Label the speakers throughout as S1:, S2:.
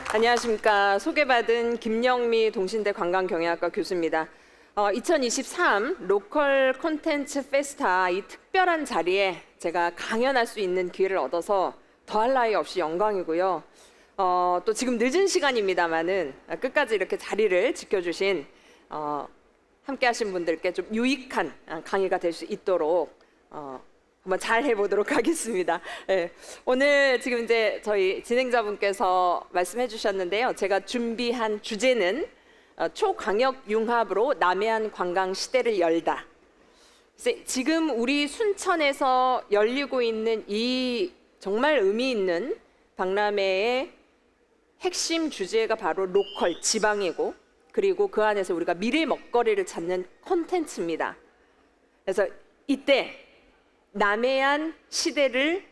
S1: 안녕하십니까. 소개받은 김영미 동신대 관광경영학과 교수입니다. 2023 로컬 콘텐츠 페스타 이 특별한 자리에 제가 강연할 수 있는 기회를 얻어서 더할 나위 없이 영광이고요. 또 지금 늦은 시간입니다만은 끝까지 이렇게 자리를 지켜주신 함께 하신 분들께 좀 유익한 강의가 될 수 있도록 한번 잘 해보도록 하겠습니다. 네. 오늘 지금 이제 저희 진행자분께서 말씀해 주셨는데요. 제가 준비한 주제는 초광역 융합으로 남해안 관광 시대를 열다. 지금 우리 순천에서 열리고 있는 이 정말 의미 있는 박람회의 핵심 주제가 바로 로컬, 지방이고, 그리고 그 안에서 우리가 미래 먹거리를 찾는 콘텐츠입니다. 그래서 이때 남해안 시대를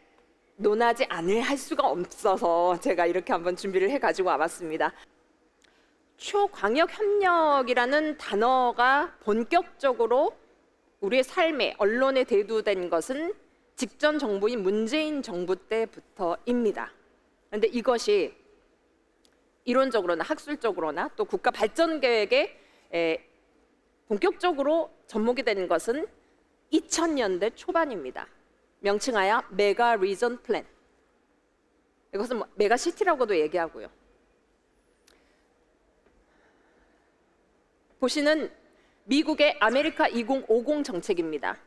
S1: 논하지 않을 할 수가 없어서 제가 이렇게 한번 준비를 해가지고 와봤습니다. 초광역협력이라는 단어가 본격적으로 우리의 삶에, 언론에 대두된 것은 직전 정부인 문재인 정부 때부터입니다. 그런데 이것이 이론적으로나 학술적으로나 또 국가 발전 계획에 본격적으로 접목이 되는 것은 2000년대 초반입니다. 명칭하여 메가 리전 플랜. 이것은 메가시티라고도 얘기하고요. 보시는 미국의 아메리카 2050 정책입니다.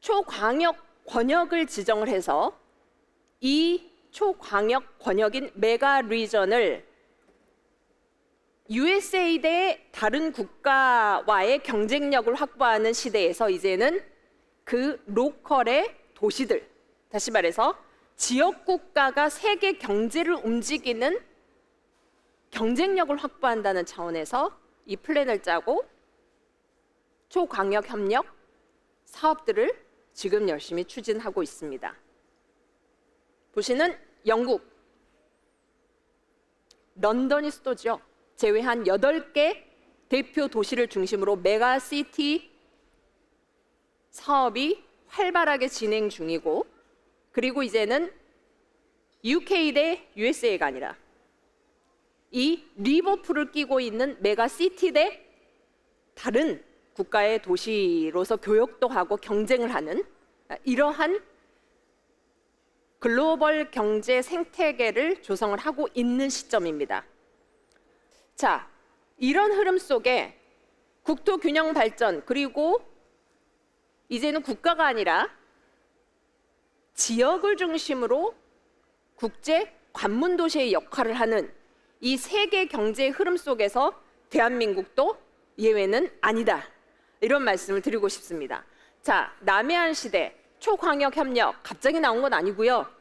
S1: 초광역 권역을 지정을 해서 이 초광역 권역인 메가 리전을 USA 대 다른 국가와의 경쟁력을 확보하는 시대에서 이제는 그 로컬의 도시들, 다시 말해서 지역 국가가 세계 경제를 움직이는 경쟁력을 확보한다는 차원에서 이 플랜을 짜고 초광역 협력 사업들을 지금 열심히 추진하고 있습니다. 보시는 영국, 런던이 수도죠. 제외한 8개 대표 도시를 중심으로 메가시티 사업이 활발하게 진행 중이고, 그리고 이제는 UK 대 USA가 아니라 이 리버풀을 끼고 있는 메가시티 대 다른 국가의 도시로서 교역도 하고 경쟁을 하는 이러한 글로벌 경제 생태계를 조성을 하고 있는 시점입니다. 자, 이런 흐름 속에 국토 균형 발전, 그리고 이제는 국가가 아니라 지역을 중심으로 국제 관문 도시의 역할을 하는 이 세계 경제의 흐름 속에서 대한민국도 예외는 아니다. 이런 말씀을 드리고 싶습니다. 자, 남해안 시대 초광역 협력 갑자기 나온 건 아니고요.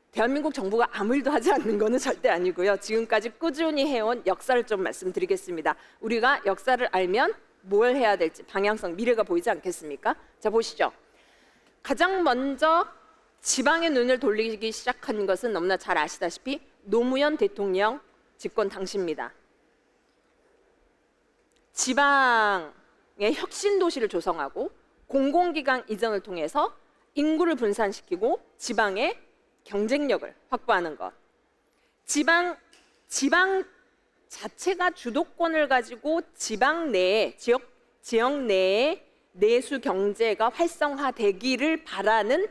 S1: 대한민국 정부가 아무 일도 하지 않는 것은 절대 아니고요. 지금까지 꾸준히 해온 역사를 좀 말씀드리겠습니다. 우리가 역사를 알면 뭘 해야 될지 방향성, 미래가 보이지 않겠습니까? 자, 보시죠. 가장 먼저 지방의 눈을 돌리기 시작한 것은 너무나 잘 아시다시피 노무현 대통령 집권 당시입니다. 지방의 혁신 도시를 조성하고 공공기관 이전을 통해서 인구를 분산시키고 지방의 경쟁력을 확보하는 것. 지방 자체가 주도권을 가지고 지방 내에 지역 내에 내수 경제가 활성화되기를 바라는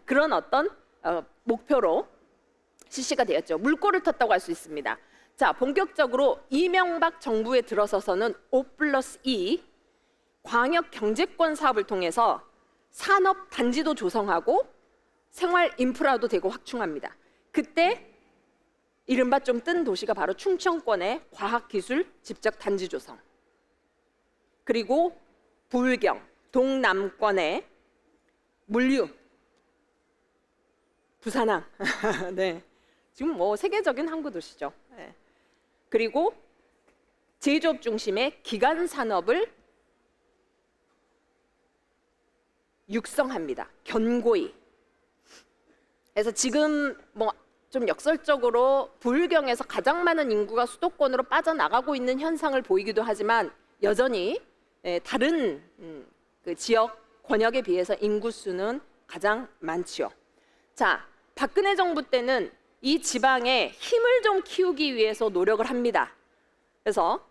S1: 그런 어떤 목표로 실시가 되었죠. 물꼬를 텄다고 할 수 있습니다. 자, 본격적으로 이명박 정부에 들어서서는 5+2 광역 경제권 사업을 통해서 산업 단지도 조성하고 생활 인프라도 되고 확충합니다. 그때 이른바 좀 뜬 도시가 바로 충청권의 과학기술 집적 단지 조성, 그리고 부울경, 동남권의 물류, 부산항, 네, 지금 세계적인 항구 도시죠. 네. 그리고 제조업 중심의 기간 산업을 육성합니다. 견고히. 그래서 지금 좀 역설적으로 부울경에서 가장 많은 인구가 수도권으로 빠져나가고 있는 현상을 보이기도 하지만 여전히 다른 그 지역 권역에 비해서 인구 수는 가장 많지요. 자, 박근혜 정부 때는 이 지방에 힘을 좀 키우기 위해서 노력을 합니다. 그래서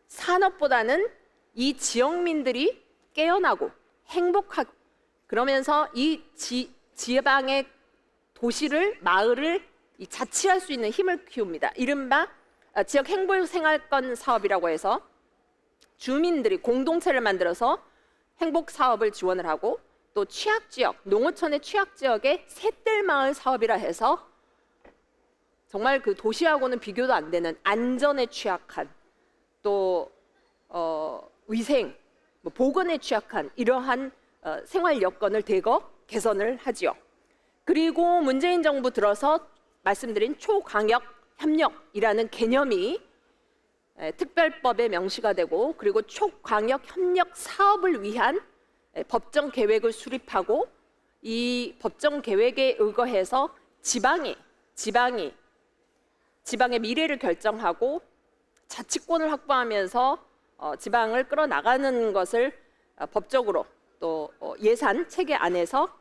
S1: 산업보다는 이 지역민들이 깨어나고 행복하고 그러면서 이 지방의 도시를 마을을 자치할 수 있는 힘을 키웁니다. 이른바 지역 행복생활권 사업이라고 해서 주민들이 공동체를 만들어서 행복 사업을 지원을 하고 또 취약지역, 농어촌의 취약지역의 샛들마을 사업이라 해서 정말 그 도시하고는 비교도 안 되는 안전에 취약한 또 위생, 보건에 취약한 이러한 생활 여건을 대거 개선을 하지요. 그리고 문재인 정부 들어서 말씀드린 초광역 협력이라는 개념이 특별법에 명시가 되고 그리고 초광역 협력 사업을 위한 법정 계획을 수립하고 이 법정 계획에 의거해서 지방의 미래를 결정하고 자치권을 확보하면서 지방을 끌어나가는 것을 법적으로 또 예산 체계 안에서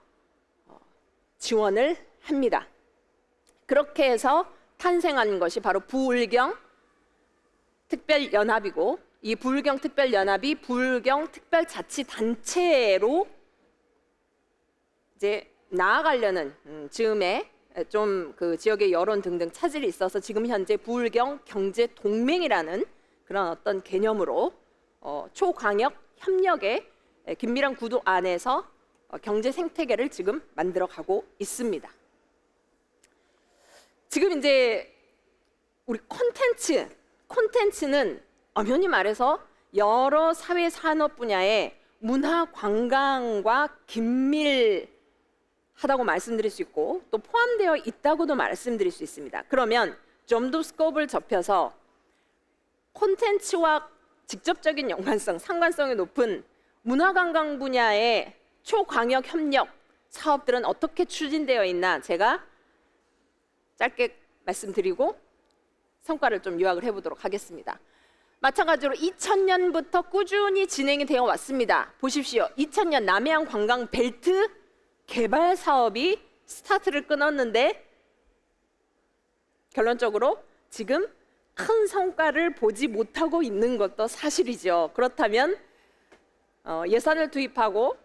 S1: 지원을 합니다. 그렇게 해서 탄생한 것이 바로 부울경 특별연합이고 이 부울경 특별연합이 부울경 특별자치단체로 이제 나아가려는 즈음에 좀 그 지역의 여론 등등 차질이 있어서 지금 현재 부울경 경제동맹이라는 그런 어떤 개념으로 초광역 협력의 긴밀한 구도 안에서 경제 생태계를 지금 만들어가고 있습니다. 지금 이제 우리 콘텐츠는 엄연히 말해서 여러 사회 산업 분야의 문화 관광과 긴밀하다고 말씀드릴 수 있고 또 포함되어 있다고도 말씀드릴 수 있습니다. 그러면 좀 더 스코프를 좁혀서 콘텐츠와 직접적인 연관성, 상관성이 높은 문화관광 분야의 초광역 협력 사업들은 어떻게 추진되어 있나 제가 짧게 말씀드리고 성과를 좀 요약을 해보도록 하겠습니다. 마찬가지로 2000년부터 꾸준히 진행이 되어 왔습니다. 보십시오. 2000년 남해안 관광 벨트 개발 사업이 스타트를 끊었는데 결론적으로 지금 큰 성과를 보지 못하고 있는 것도 사실이죠. 그렇다면 예산을 투입하고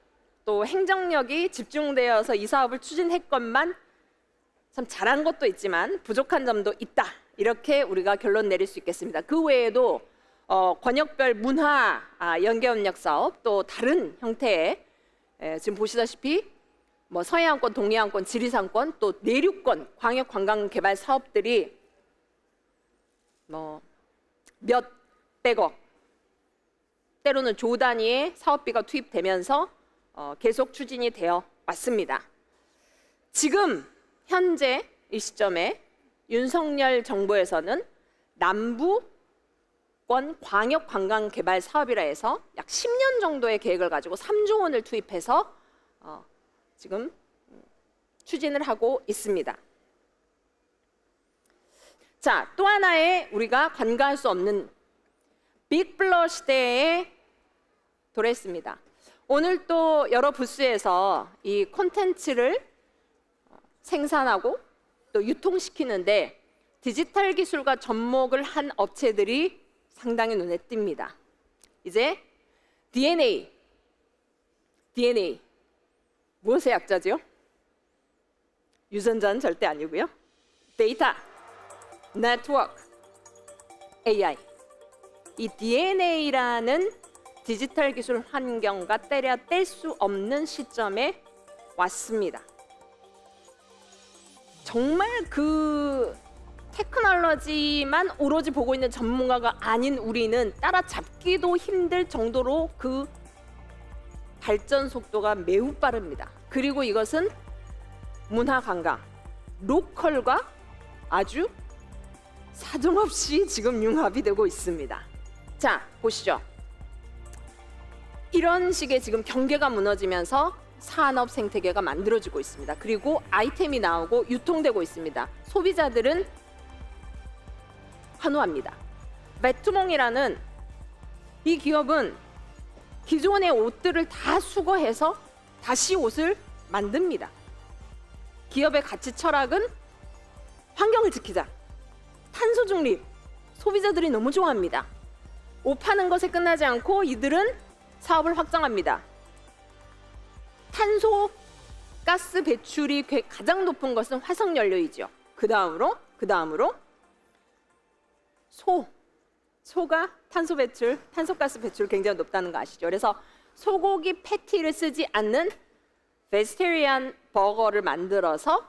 S1: 또 행정력이 집중되어서 이 사업을 추진했건만 참 잘한 것도 있지만 부족한 점도 있다. 이렇게 우리가 결론 내릴 수 있겠습니다. 그 외에도 권역별 문화 연계협력 사업 또 다른 형태의 지금 보시다시피 서해안권, 동해안권, 지리산권 또 내륙권 광역 관광 개발 사업들이 몇백억 때로는 조 단위의 사업비가 투입되면서 계속 추진이 되어 왔습니다. 지금 현재 이 시점에 윤석열 정부에서는 남부권 광역 관광 개발 사업이라 해서 약 10년 정도의 계획을 가지고 3조 원을 투입해서 지금 추진을 하고 있습니다. 자, 또 하나의 우리가 간과할 수 없는 빅블러 시대에 도래했습니다. 오늘 또 여러 부스에서 이 콘텐츠를 생산하고 또 유통시키는데 디지털 기술과 접목을 한 업체들이 상당히 눈에 띕니다. 이제 DNA 무엇의 약자죠? 유전자는 절대 아니고요. 데이터, 네트워크, AI. 이 DNA라는 디지털 기술 환경과 때려 뗄 수 없는 시점에 왔습니다. 정말 그 테크놀로지만 오로지 보고 있는 전문가가 아닌 우리는 따라잡기도 힘들 정도로 그 발전 속도가 매우 빠릅니다. 그리고 이것은 문화 관광, 로컬과 아주 사정없이 지금 융합이 되고 있습니다. 자, 보시죠. 이런 식의 지금 경계가 무너지면서 산업 생태계가 만들어지고 있습니다. 그리고 아이템이 나오고 유통되고 있습니다. 소비자들은 환호합니다. 메투몽이라는 이 기업은 기존의 옷들을 다 수거해서 다시 옷을 만듭니다. 기업의 가치 철학은 환경을 지키자, 탄소 중립, 소비자들이 너무 좋아합니다. 옷 파는 것에 끝나지 않고 이들은 사업을 확장합니다. 탄소 가스 배출이 가장 높은 것은 화석연료이죠. 그 다음으로 소가 탄소가스 배출 굉장히 높다는 거 아시죠? 그래서 소고기 패티를 쓰지 않는 베지테리안 버거를 만들어서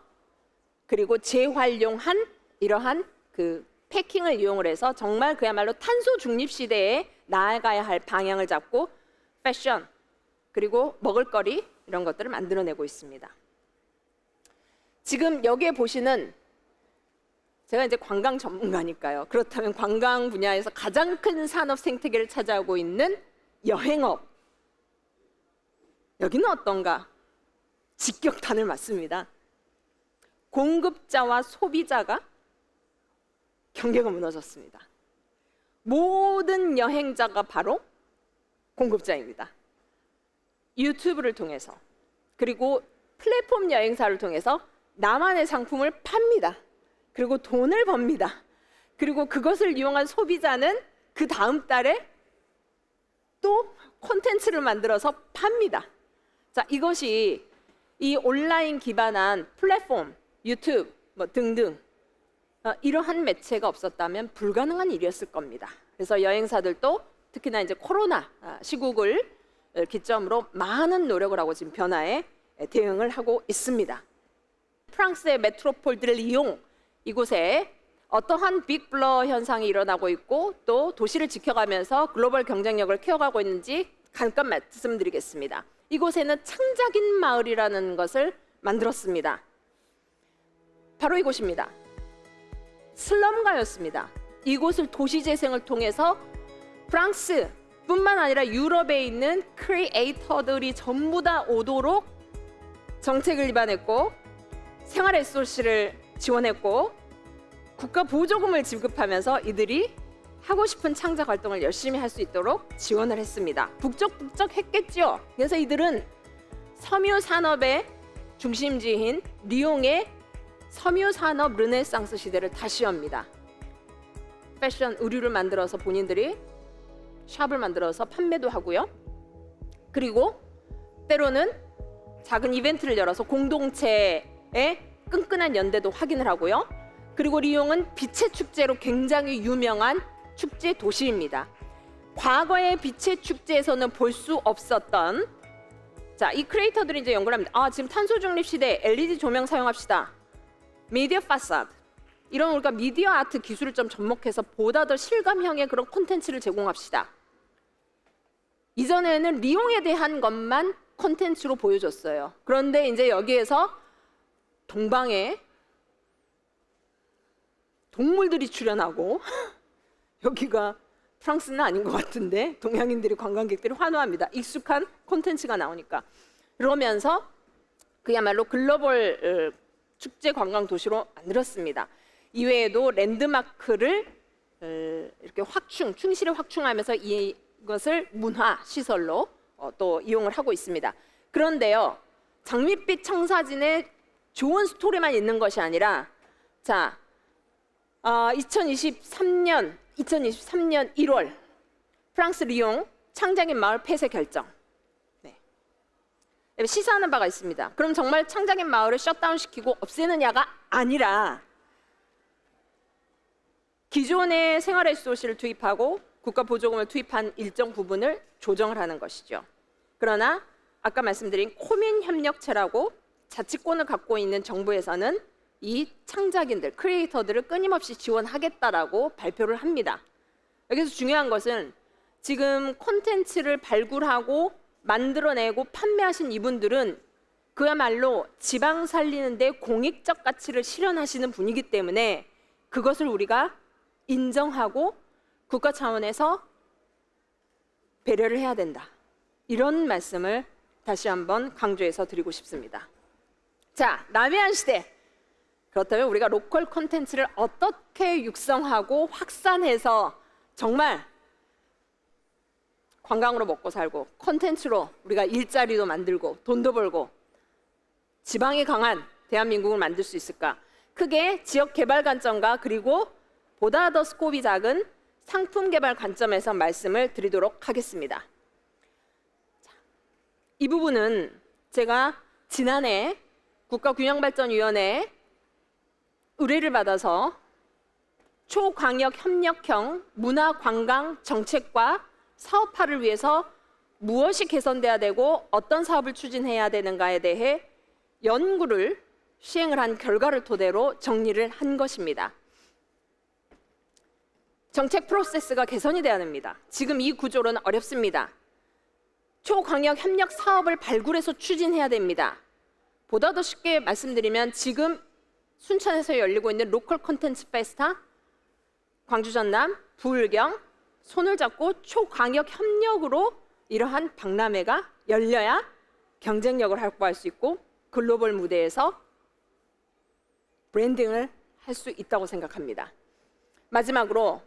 S1: 그리고 재활용한 이러한 그 패킹을 이용을 해서 정말 그야말로 탄소 중립 시대에 나아가야 할 방향을 잡고 패션 그리고 먹을거리 이런 것들을 만들어내고 있습니다. 지금 여기에 보시는 제가 이제 관광 전문가니까요. 그렇다면 관광 분야에서 가장 큰 산업 생태계를 차지하고 있는 여행업. 여기는 어떤가? 직격탄을 맞습니다. 공급자와 소비자가 경계가 무너졌습니다. 모든 여행자가 바로 공급자입니다. 유튜브를 통해서 그리고 플랫폼 여행사를 통해서 나만의 상품을 팝니다. 그리고 돈을 법니다. 그리고 그것을 이용한 소비자는 그 다음 달에 또 콘텐츠를 만들어서 팝니다. 자, 이것이 이 온라인 기반한 플랫폼, 유튜브 등등 이러한 매체가 없었다면 불가능한 일이었을 겁니다. 그래서 여행사들도 특히나 이제 코로나 시국을 기점으로 많은 노력을 하고 지금 변화에 대응을 하고 있습니다. 프랑스의 메트로폴들 리옹 이곳에 어떠한 빅블러 현상이 일어나고 있고 또 도시를 지켜가면서 글로벌 경쟁력을 키워가고 있는지 잠깐 말씀드리겠습니다. 이곳에는 창작인 마을이라는 것을 만들었습니다. 바로 이곳입니다. 슬럼가였습니다. 이곳을 도시재생을 통해서 프랑스뿐만 아니라 유럽에 있는 크리에이터들이 전부 다 오도록 정책을 입안했고 생활 SOC를 지원했고 국가 보조금을 지급하면서 이들이 하고 싶은 창작 활동을 열심히 할 수 있도록 지원을 했습니다. 북적북적했겠죠. 그래서 이들은 섬유 산업의 중심지인 리옹의 섬유 산업 르네상스 시대를 다시 엽니다. 패션 의류를 만들어서 본인들이 샵을 만들어서 판매도 하고요. 그리고 때로는 작은 이벤트를 열어서 공동체의 끈끈한 연대도 확인을 하고요. 그리고 리옹은 빛의 축제로 굉장히 유명한 축제 도시입니다. 과거의 빛의 축제에서는 볼 수 없었던 이 크리에이터들이 이제 연구를 합니다. 지금 탄소 중립 시대 LED 조명 사용합시다. 미디어 파사드 이런 우리가 미디어 아트 기술을 좀 접목해서 보다 더 실감형의 그런 콘텐츠를 제공합시다. 이전에는 리옹에 대한 것만 콘텐츠로 보여줬어요. 그런데 이제 여기에서 동방에 동물들이 출연하고 여기가 프랑스는 아닌 것 같은데 동양인들이 관광객들이 환호합니다. 익숙한 콘텐츠가 나오니까. 그러면서 그야말로 글로벌 축제 관광 도시로 만들었습니다. 이외에도 랜드마크를 이렇게 충실히 확충하면서 이것을 문화 시설로 또 이용을 하고 있습니다. 그런데요, 장밋빛 청사진에 좋은 스토리만 있는 것이 아니라 2023년 1월 프랑스 리옹 창작인 마을 폐쇄 결정. 시사하는 바가 있습니다. 그럼 정말 창작인 마을을 셧다운시키고 없애느냐가 아니라 기존의 생활 SOC를 투입하고 국가 보조금을 투입한 일정 부분을 조정을 하는 것이죠. 그러나 아까 말씀드린 코민협력체라고 자치권을 갖고 있는 정부에서는 이 창작인들, 크리에이터들을 끊임없이 지원하겠다라고 발표를 합니다. 여기서 중요한 것은 지금 콘텐츠를 발굴하고 만들어내고 판매하신 이분들은 그야말로 지방 살리는데 공익적 가치를 실현하시는 분이기 때문에 그것을 우리가 인정하고 국가 차원에서 배려를 해야 된다. 이런 말씀을 다시 한번 강조해서 드리고 싶습니다. 남해안 시대. 그렇다면 우리가 로컬 콘텐츠를 어떻게 육성하고 확산해서 정말 관광으로 먹고 살고 콘텐츠로 우리가 일자리도 만들고 돈도 벌고 지방에 강한 대한민국을 만들 수 있을까? 크게 지역 개발 관점과 그리고 보다 더 스코프이 작은 상품 개발 관점에서 말씀을 드리도록 하겠습니다. 이 부분은 제가 지난해 국가균형발전위원회에 의뢰를 받아서 초광역 협력형 문화관광 정책과 사업화를 위해서 무엇이 개선돼야 되고 어떤 사업을 추진해야 되는가에 대해 연구를 시행을 한 결과를 토대로 정리를 한 것입니다. 정책 프로세스가 개선이 돼야 됩니다. 지금 이 구조로는 어렵습니다. 초광역 협력 사업을 발굴해서 추진해야 됩니다. 보다 더 쉽게 말씀드리면 지금 순천에서 열리고 있는 로컬 콘텐츠 페스타, 광주 전남, 부울경, 손을 잡고 초광역 협력으로 이러한 박람회가 열려야 경쟁력을 확보할 수 있고 글로벌 무대에서 브랜딩을 할 수 있다고 생각합니다. 마지막으로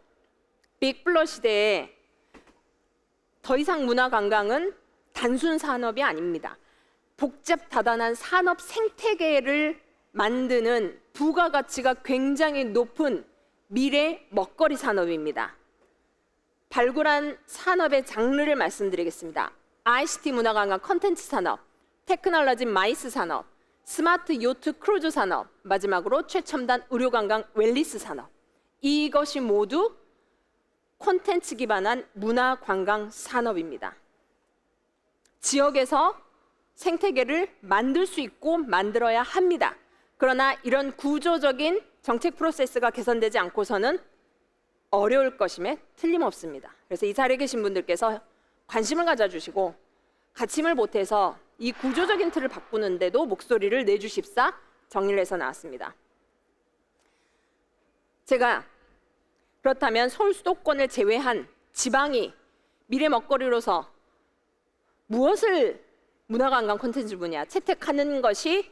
S1: 빅블러 시대에 더 이상 문화관광은 단순 산업이 아닙니다. 복잡 다단한 산업 생태계를 만드는 부가가치가 굉장히 높은 미래 먹거리 산업입니다. 발굴한 산업의 장르를 말씀드리겠습니다. ICT 문화관광 콘텐츠 산업, 테크놀로지 마이스 산업, 스마트 요트 크루즈 산업, 마지막으로 최첨단 의료관광 웰리스 산업. 이것이 모두 콘텐츠 기반한 문화관광 산업입니다. 지역에서 생태계를 만들 수 있고 만들어야 합니다. 그러나 이런 구조적인 정책 프로세스가 개선되지 않고서는 어려울 것임에 틀림없습니다. 그래서 이 자리에 계신 분들께서 관심을 가져주시고 같이 힘을 보태서 이 구조적인 틀을 바꾸는데도 목소리를 내주십사 정리를 해서 나왔습니다. 제가 그렇다면 서울 수도권을 제외한 지방이 미래 먹거리로서 무엇을 문화관광 콘텐츠 분야 채택하는 것이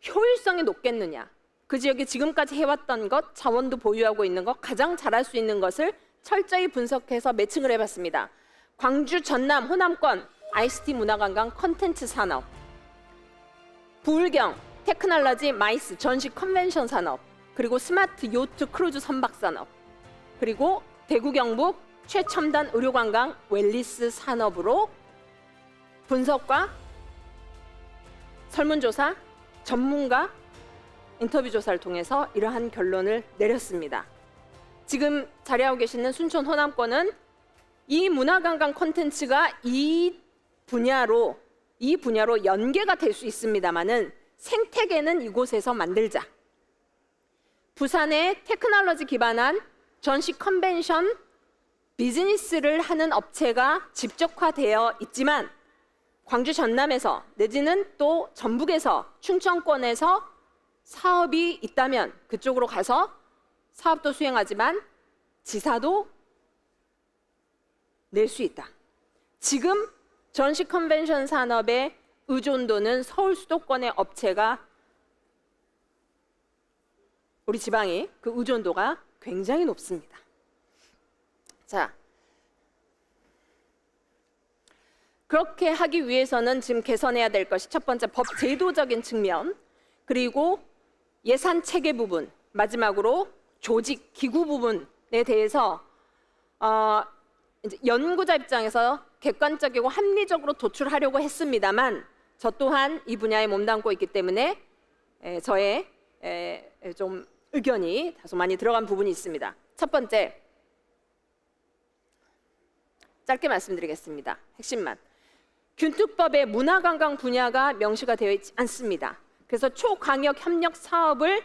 S1: 효율성이 높겠느냐, 그 지역이 지금까지 해왔던 것, 자원도 보유하고 있는 것, 가장 잘할 수 있는 것을 철저히 분석해서 매칭을 해봤습니다. 광주, 전남, 호남권 ICT 문화관광 콘텐츠 산업, 부울경 테크놀로지 마이스 전시 컨벤션 산업, 그리고 스마트 요트 크루즈 선박 산업, 그리고 대구 경북 최첨단 의료관광 웰리스 산업으로 분석과 설문조사, 전문가 인터뷰 조사를 통해서 이러한 결론을 내렸습니다. 지금 자리하고 계시는 순천 호남권은 이 문화관광 콘텐츠가 이 분야로 연계가 될 수 있습니다마는 생태계는 이곳에서 만들자. 부산에 테크놀로지 기반한 전시 컨벤션 비즈니스를 하는 업체가 집적화되어 있지만 광주 전남에서 내지는 또 전북에서 충청권에서 사업이 있다면 그쪽으로 가서 사업도 수행하지만 지사도 낼 수 있다. 지금 전시 컨벤션 산업의 의존도는 서울 수도권의 업체가 우리 지방이 그 의존도가 굉장히 높습니다. 자, 그렇게 하기 위해서는 지금 개선해야 될 것이 첫 번째 법 제도적인 측면, 그리고 예산 체계 부분, 마지막으로 조직 기구 부분에 대해서 이제 연구자 입장에서 객관적이고 합리적으로 도출하려고 했습니다만 저 또한 이 분야에 몸담고 있기 때문에 저의 좀 의견이 다소 많이 들어간 부분이 있습니다. 첫 번째, 짧게 말씀드리겠습니다. 핵심만. 균특법의 문화관광 분야가 명시가 되어 있지 않습니다. 그래서 초광역 협력 사업을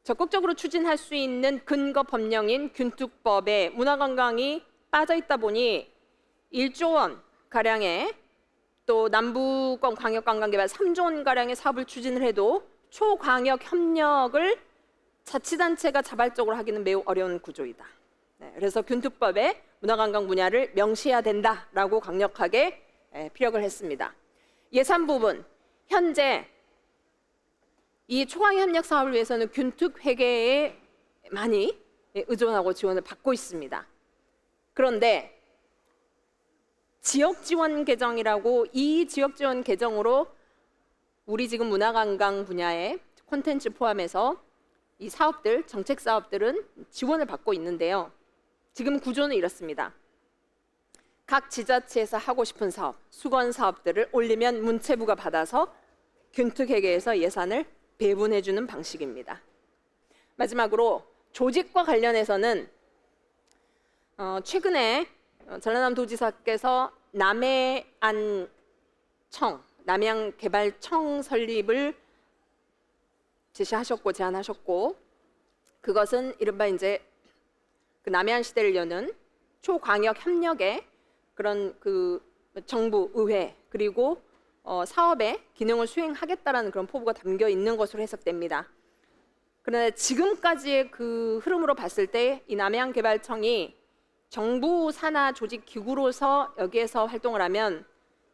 S1: 적극적으로 추진할 수 있는 근거 법령인 균특법에 문화관광이 빠져 있다 보니 1조 원 가량의 또 남부권 광역관광개발 3조 원 가량의 사업을 추진을 해도 초광역 협력을 자치단체가 자발적으로 하기는 매우 어려운 구조이다. 그래서 균특법에 문화관광 분야를 명시해야 된다라고 강력하게 피력을 했습니다. 예산 부분, 현재 이 초광역 협력 사업을 위해서는 균특 회계에 많이 의존하고 지원을 받고 있습니다. 그런데 지역 지원 계정이라고 이 지역 지원 계정으로 우리 지금 문화관광 분야의 콘텐츠 포함해서 이 사업들, 정책 사업들은 지원을 받고 있는데요. 지금 구조는 이렇습니다. 각 지자체에서 하고 싶은 사업, 수건 사업들을 올리면 문체부가 받아서 균특회계에서 예산을 배분해주는 방식입니다. 마지막으로 조직과 관련해서는 최근에 전라남도지사께서 남해안개발청 설립을 제안하셨고 그것은 이른바 이제 그 남해안 시대를 여는 초광역 협력의 그런 그 정부, 의회 그리고 사업의 기능을 수행하겠다라는 그런 포부가 담겨 있는 것으로 해석됩니다. 그런데 지금까지의 그 흐름으로 봤을 때 이 남해안개발청이 정부 산하 조직 기구로서 여기에서 활동을 하면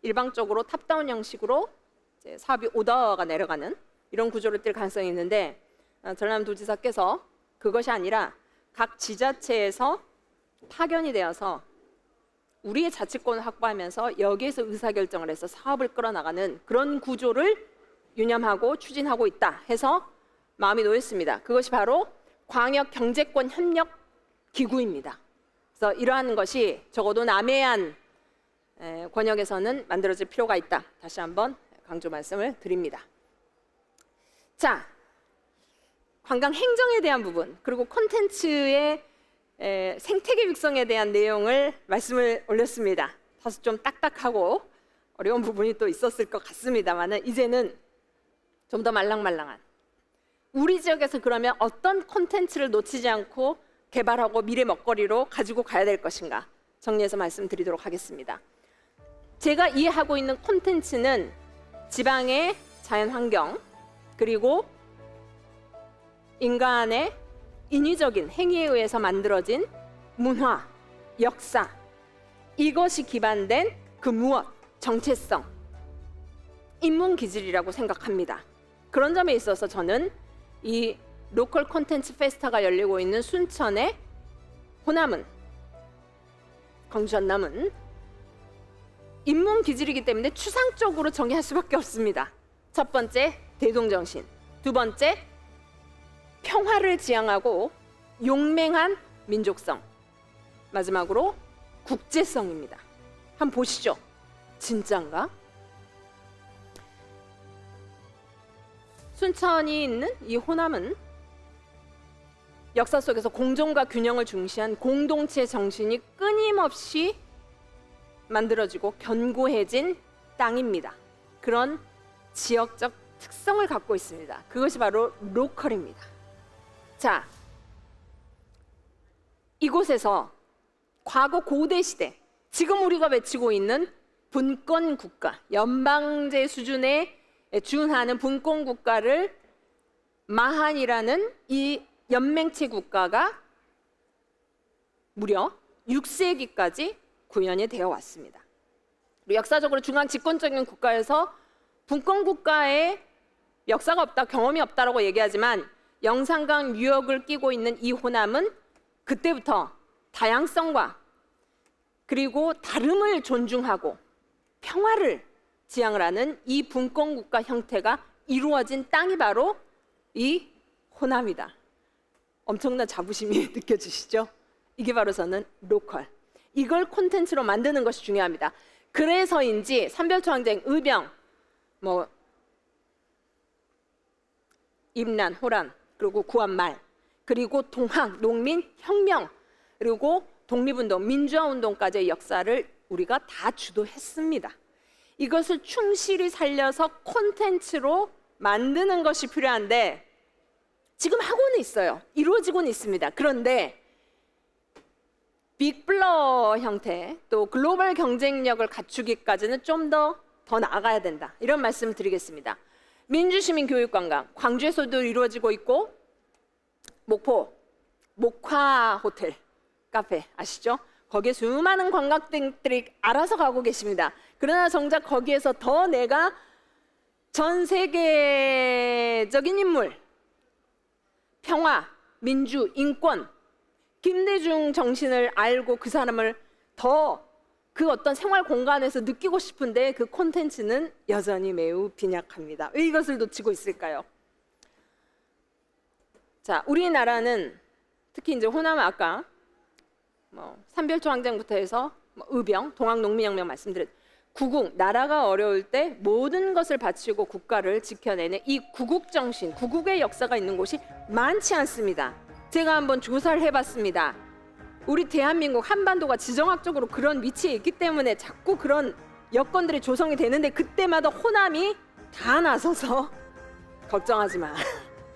S1: 일방적으로 탑다운 형식으로 이제 사업이 오더가 내려가는 이런 구조를 띌 가능성이 있는데 전라남도지사께서 그것이 아니라 각 지자체에서 파견이 되어서 우리의 자치권을 확보하면서 여기에서 의사결정을 해서 사업을 끌어나가는 그런 구조를 유념하고 추진하고 있다 해서 마음이 놓였습니다. 그것이 바로 광역경제권 협력 기구입니다. 그래서 이러한 것이 적어도 남해안 권역에서는 만들어질 필요가 있다. 다시 한번 강조 말씀을 드립니다. 자, 관광 행정에 대한 부분 그리고 콘텐츠의 생태계 육성에 대한 내용을 말씀을 올렸습니다. 다소 좀 딱딱하고 어려운 부분이 또 있었을 것 같습니다만 이제는 좀 더 말랑말랑한 우리 지역에서 그러면 어떤 콘텐츠를 놓치지 않고 개발하고 미래 먹거리로 가지고 가야 될 것인가 정리해서 말씀드리도록 하겠습니다. 제가 이해하고 있는 콘텐츠는 지방의 자연환경 그리고 인간의 인위적인 행위에 의해서 만들어진 문화, 역사 이것이 기반된 그 무엇, 정체성, 인문기질이라고 생각합니다. 그런 점에 있어서 저는 이 로컬 콘텐츠 페스타가 열리고 있는 순천의 호남은, 광주 전남은 인문기질이기 때문에 추상적으로 정의할 수밖에 없습니다. 첫 번째, 대동정신. 두 번째, 평화를 지향하고 용맹한 민족성. 마지막으로 국제성입니다. 한번 보시죠. 진짠가? 순천이 있는 이 호남은 역사 속에서 공존과 균형을 중시한 공동체 정신이 끊임없이 만들어지고 견고해진 땅입니다. 그런 지역적 특성을 갖고 있습니다. 그것이 바로 로컬입니다. 자, 이곳에서 과거 고대 시대, 지금 우리가 외치고 있는 분권 국가, 연방제 수준에 준하는 분권 국가를 마한이라는 이 연맹체 국가가 무려 6세기까지 구현이 되어 왔습니다. 역사적으로 중앙 집권적인 국가에서 분권 국가의 역사가 없다, 경험이 없다라고 얘기하지만 영산강 유역을 끼고 있는 이 호남은 그때부터 다양성과 그리고 다름을 존중하고 평화를 지향을 하는 이 분권 국가 형태가 이루어진 땅이 바로 이 호남이다. 엄청난 자부심이 느껴지시죠? 이게 바로 저는 로컬. 이걸 콘텐츠로 만드는 것이 중요합니다. 그래서인지 삼별초항쟁, 의병, 임란, 호란, 그리고 구한말, 그리고 동학, 농민, 혁명, 그리고 독립운동, 민주화운동까지의 역사를 우리가 다 주도했습니다. 이것을 충실히 살려서 콘텐츠로 만드는 것이 필요한데 지금 하고는 있어요. 이루어지고는 있습니다. 그런데 빅블러 형태 또 글로벌 경쟁력을 갖추기까지는 좀 더 나아가야 된다. 이런 말씀을 드리겠습니다. 민주시민교육관광, 광주에서도 이루어지고 있고 목포, 목화호텔, 카페 아시죠? 거기에 수많은 관광객들이 알아서 가고 계십니다. 그러나 정작 거기에서 더 내가 전 세계적인 인물, 평화, 민주, 인권, 김대중 정신을 알고 그 사람을 더 그 어떤 생활 공간에서 느끼고 싶은데 그 콘텐츠는 여전히 매우 빈약합니다. 왜 이것을 놓치고 있을까요? 자, 우리나라는 특히 이제 호남 아까 삼별초 항쟁부터 해서 의병, 동학농민혁명 말씀드렸 구국, 나라가 어려울 때 모든 것을 바치고 국가를 지켜내는 이 구국 정신, 구국의 역사가 있는 곳이 많지 않습니다. 제가 한번 조사를 해봤습니다. 우리 대한민국 한반도가 지정학적으로 그런 위치에 있기 때문에 자꾸 그런 여건들이 조성이 되는데 그때마다 호남이 다 나서서 걱정하지 마.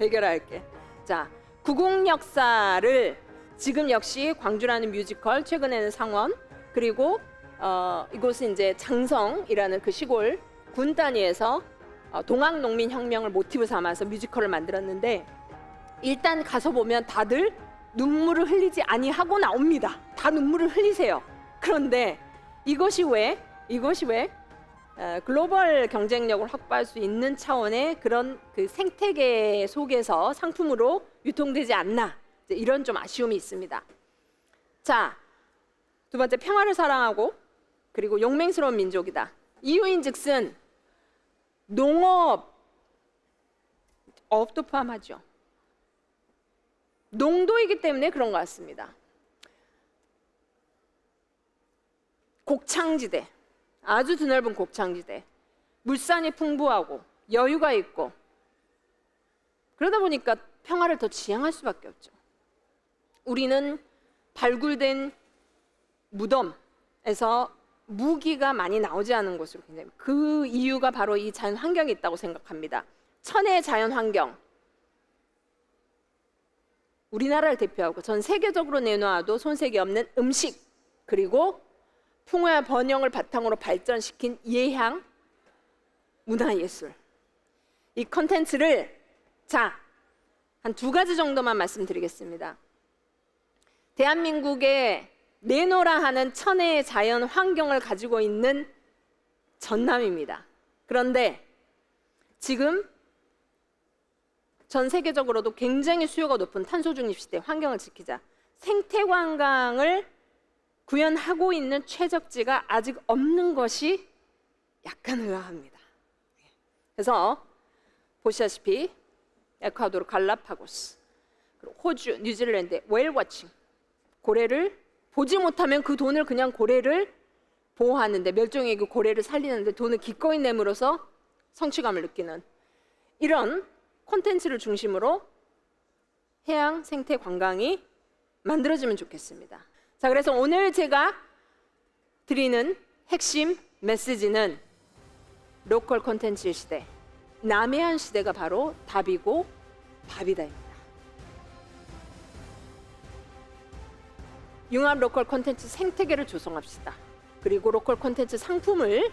S1: 해결할게. 자, 구국 역사를 지금 역시 광주라는 뮤지컬, 최근에는 상원, 그리고 이곳은 이제 장성이라는 그 시골 군 단위에서 동학농민혁명을 모티브 삼아서 뮤지컬을 만들었는데 일단 가서 보면 다들 눈물을 흘리지 아니하고 나옵니다. 다 눈물을 흘리세요. 그런데 이것이 왜 글로벌 경쟁력을 확보할 수 있는 차원의 그런 그 생태계 속에서 상품으로 유통되지 않나, 이런 좀 아쉬움이 있습니다. 자, 두 번째, 평화를 사랑하고 그리고 용맹스러운 민족이다. 이유인즉슨 어업도 포함하죠. 농도이기 때문에 그런 것 같습니다. 곡창지대, 아주 드넓은 곡창지대, 물산이 풍부하고 여유가 있고 그러다 보니까 평화를 더 지향할 수밖에 없죠. 우리는 발굴된 무덤에서 무기가 많이 나오지 않은 곳으로 굉장히, 그 이유가 바로 이 자연 환경이 있다고 생각합니다. 천혜의 자연 환경, 우리나라를 대표하고 전 세계적으로 내놓아도 손색이 없는 음식, 그리고 풍요와 번영을 바탕으로 발전시킨 예향, 문화예술, 이 컨텐츠를 한 두 가지 정도만 말씀드리겠습니다. 대한민국의 내노라 하는 천혜의 자연 환경을 가지고 있는 전남입니다. 그런데 지금 전 세계적으로도 굉장히 수요가 높은 탄소 중립 시대, 환경을 지키자, 생태 관광을 구현하고 있는 최적지가 아직 없는 것이 약간 의아합니다. 그래서 보시다시피 에콰도르 갈라파고스, 그리고 호주, 뉴질랜드 웨일워칭, 고래를 보지 못하면 그 돈을 그냥 고래를 보호하는데, 멸종의 그 고래를 살리는데 돈을 기꺼이 내물어서 성취감을 느끼는 이런 콘텐츠를 중심으로 해양 생태 관광이 만들어지면 좋겠습니다. 자, 그래서 오늘 제가 드리는 핵심 메시지는 로컬 콘텐츠 시대, 남해안 시대가 바로 답이고 밥이다입니다. 융합 로컬 콘텐츠 생태계를 조성합시다. 그리고 로컬 콘텐츠 상품을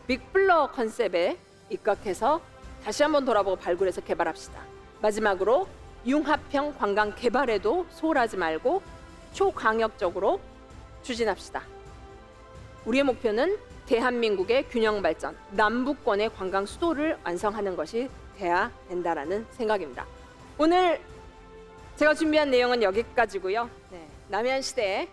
S1: 빅블러 컨셉에 입각해서 다시 한번 돌아보고 발굴해서 개발합시다. 마지막으로 융합형 관광 개발에도 소홀하지 말고 초강력적으로 추진합시다. 우리의 목표는 대한민국의 균형 발전, 남북권의 관광 수도를 완성하는 것이 돼야 된다라는 생각입니다. 오늘 제가 준비한 내용은 여기까지고요. 남해안 시대의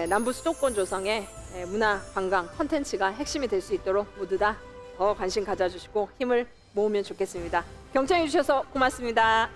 S1: 남부 수도권 조성의 문화 관광 콘텐츠가 핵심이 될 수 있도록 모두 다 더 관심 가져주시고 힘을 모으면 좋겠습니다. 경청해 주셔서 고맙습니다.